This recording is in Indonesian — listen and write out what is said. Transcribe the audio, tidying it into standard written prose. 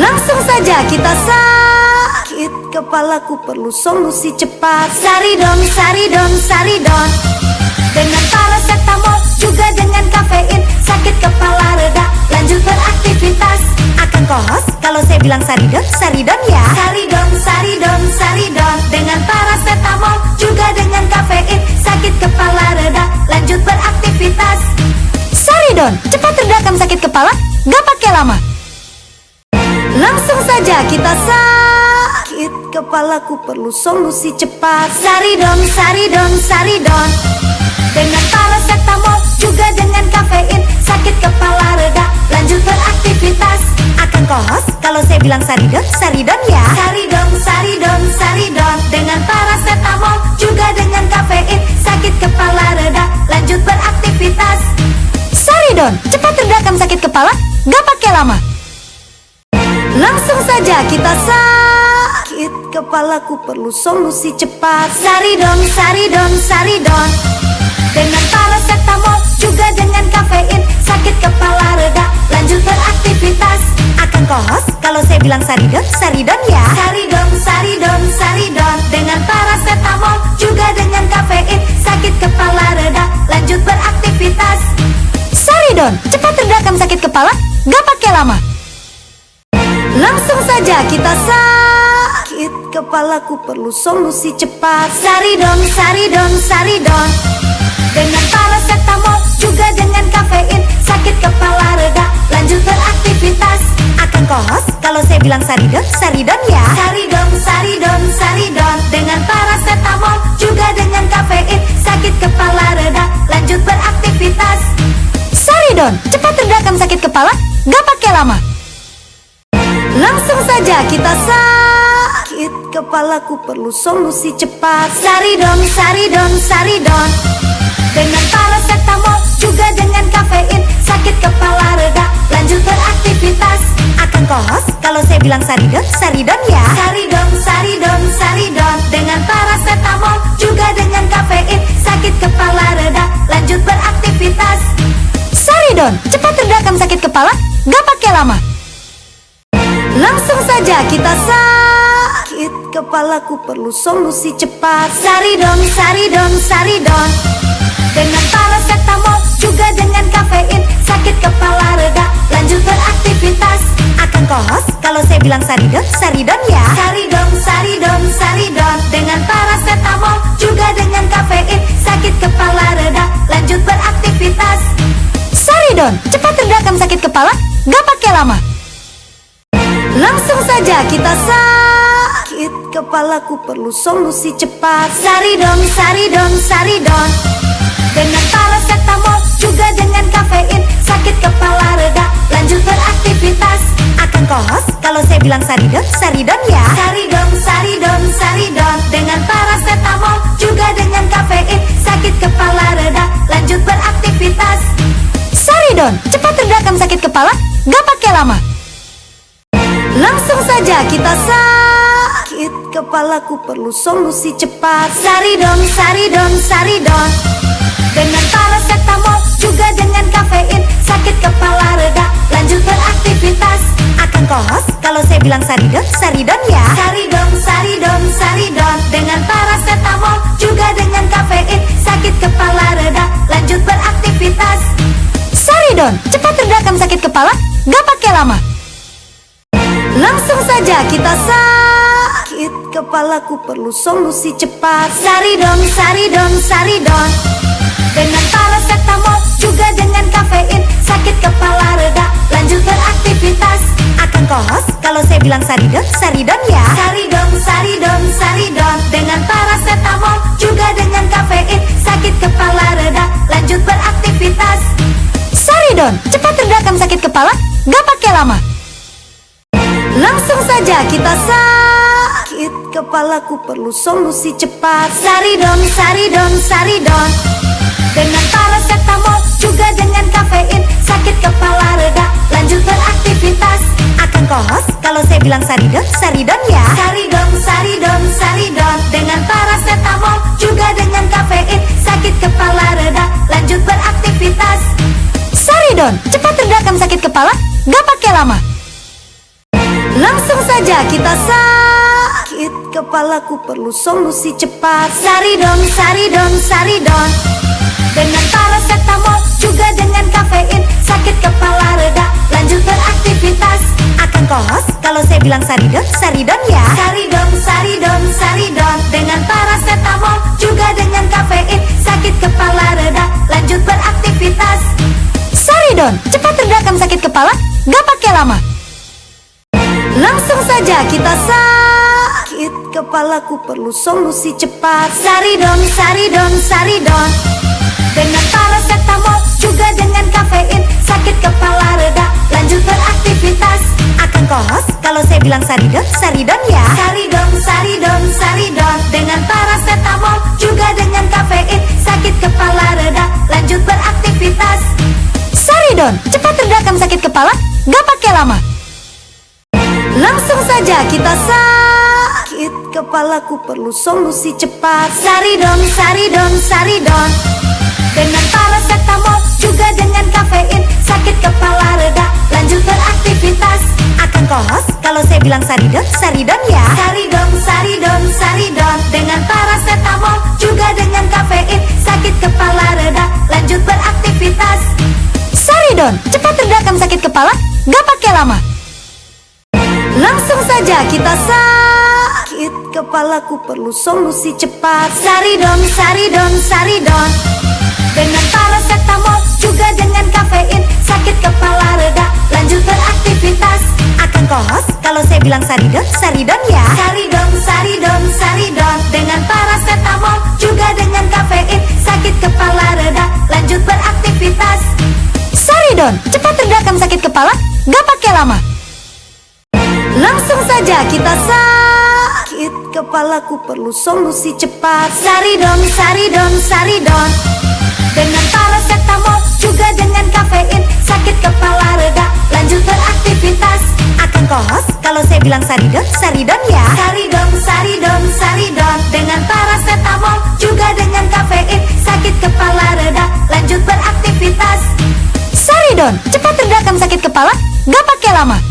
Langsung saja kita sakit kepalaku perlu solusi cepat. Saridon, saridon, saridon. Dengan paracetamol juga dengan kafein, sakit kepala reda, lanjut beraktivitas. Akan kohos kalau saya bilang saridon, saridon ya. Saridon, saridon, saridon. Dengan paracetamol juga dengan kafein, sakit kepala reda, lanjut beraktivitas. Saridon, cepat redakan sakit kepala, gak pakai lama. Langsung saja kita sakit kepalaku perlu solusi cepat. Saridon, saridon, saridon. Dengan paracetamol juga dengan kafein, sakit kepala reda, lanjut beraktivitas. Akan kohos kalau saya bilang saridon, saridon ya. Saridon, saridon, saridon. Dengan paracetamol juga dengan kafein, sakit kepala reda, lanjut beraktivitas. Saridon, cepat redakan sakit kepala, gak pakai lama. Langsung saja kita sakit kepalaku perlu solusi cepat. Saridon, saridon, saridon. Dengan paracetamol juga dengan kafein, sakit kepala reda, lanjut beraktivitas. Akan kohos kalau saya bilang saridon, saridon ya. Saridon, saridon, saridon. Dengan paracetamol juga dengan kafein, sakit kepala reda, lanjut beraktivitas. Saridon, cepat redakan sakit kepala, gak pakai lama. Langsung saja kita sakit kepalaku perlu solusi cepat. Saridon, saridon, saridon. Dengan paracetamol juga dengan kafein, sakit kepala reda, lanjut beraktivitas. Akan kohos kalau saya bilang saridon, saridon ya. Saridon, saridon, saridon. Dengan paracetamol juga dengan kafein, sakit kepala reda, lanjut beraktivitas. Saridon, cepat redakan sakit kepala, gak pakai lama. Langsung saja kita sakit kepalaku perlu solusi cepat. Saridon, saridon, saridon. Dengan paracetamol juga dengan kafein, sakit kepala reda, lanjut beraktivitas. Akan kohos kalau saya bilang saridon, saridon ya. Saridon, saridon, saridon. Dengan paracetamol juga dengan kafein, sakit kepala reda, lanjut beraktivitas. Saridon, cepat redakan sakit kepala, gak pakai lama. Langsung saja kita sakit kepalaku perlu solusi cepat. Saridon, saridon, saridon. Dengan paracetamol juga dengan kafein, sakit kepala reda, lanjut beraktivitas. Akan kohos kalau saya bilang saridon, saridon ya. Saridon, saridon, saridon. Dengan paracetamol juga dengan kafein, sakit kepala reda, lanjut beraktivitas. Saridon, cepat redakan sakit kepala, gak pakai lama. Langsung saja kita sakit kepalaku perlu solusi cepat. Saridon, saridon, saridon. Dengan paracetamol juga dengan kafein, sakit kepala reda, lanjut beraktivitas. Akan kohos kalau saya bilang saridon, saridon ya. Saridon, saridon, saridon. Dengan paracetamol juga dengan kafein, sakit kepala reda, lanjut beraktivitas. Saridon, cepat redakan sakit kepala, gak pakai lama. Langsung saja kita sakit kepalaku perlu solusi cepat. Saridon, saridon, saridon. Dengan paracetamol juga dengan kafein, sakit kepala reda, lanjut beraktivitas. Akan kohos kalau saya bilang saridon, saridon ya. Saridon, saridon, saridon. Dengan paracetamol juga dengan kafein, sakit kepala reda, lanjut beraktivitas. Saridon, cepat redakan sakit kepala, gak pakai lama. Langsung saja kita sakit kepalaku perlu solusi cepat. Saridon, saridon, saridon. Dengan paracetamol juga dengan kafein, sakit kepala reda, lanjut beraktivitas. Akan kohos kalau saya bilang saridon, saridon ya. Saridon, saridon, saridon. Dengan paracetamol juga dengan kafein, sakit kepala reda, lanjut beraktivitas. Saridon, cepat redakan sakit kepala, gak pakai lama. Langsung saja kita sakit kepalaku perlu solusi cepat. Saridon, saridon, saridon. Dengan paracetamol juga dengan kafein, sakit kepala reda, lanjut beraktivitas. Akan kohos kalau saya bilang saridon, saridon ya. Saridon, saridon, saridon. Dengan paracetamol juga dengan kafein, sakit kepala reda, lanjut beraktivitas. Saridon, cepat redakan sakit kepala, gak pakai lama. saja kita sakit kepalaku perlu solusi cepat. Saridon, saridon, saridon. Dengan paracetamol juga dengan kafein, sakit kepala reda, lanjut beraktivitas. Akan kohos kalau saya bilang saridon, saridon ya. Saridon, saridon, saridon. Dengan paracetamol juga dengan kafein, sakit kepala reda, lanjut beraktivitas. Saridon, cepat redakan sakit kepala, gak pakai lama. Langsung saja kita sakit kepalaku perlu solusi cepat. Saridon, saridon, saridon. Dengan paracetamol juga dengan kafein, sakit kepala reda, lanjut beraktivitas. Akan kohos kalau saya bilang saridon, saridon ya. Saridon, saridon, saridon. Dengan paracetamol juga dengan kafein, sakit kepala reda, lanjut beraktivitas. Saridon, cepat redakan sakit kepala, gak pakai lama. Langsung saja kita sakit kepalaku perlu solusi cepat. Saridon, saridon, saridon. Dengan paracetamol juga dengan kafein, sakit kepala reda, lanjut beraktivitas. Akan kohos kalau saya bilang saridon, saridon ya. Saridon, saridon, saridon. Dengan paracetamol juga dengan kafein, sakit kepala reda, lanjut beraktivitas. Saridon, cepat redakan sakit kepala, gak pakai lama. Langsung saja kita sakit kepalaku perlu solusi cepat. Saridon, saridon, saridon. Dengan paracetamol juga dengan kafein, sakit kepala reda, lanjut beraktivitas. Akan kohos kalau saya bilang saridon, saridon ya. Saridon, saridon, saridon. Dengan paracetamol juga dengan kafein, sakit kepala reda, lanjut beraktivitas. Saridon, cepat redakan sakit kepala, gak pakai lama. Langsung saja kita sakit kepalaku perlu solusi cepat. Saridon, saridon, saridon. Dengan paracetamol juga dengan kafein, sakit kepala reda, lanjut beraktivitas. Akan kohos kalau saya bilang saridon, saridon ya. Saridon, saridon, saridon. Dengan paracetamol juga dengan kafein, sakit kepala reda, lanjut beraktivitas. Saridon, cepat redakan sakit kepala, gak pakai lama.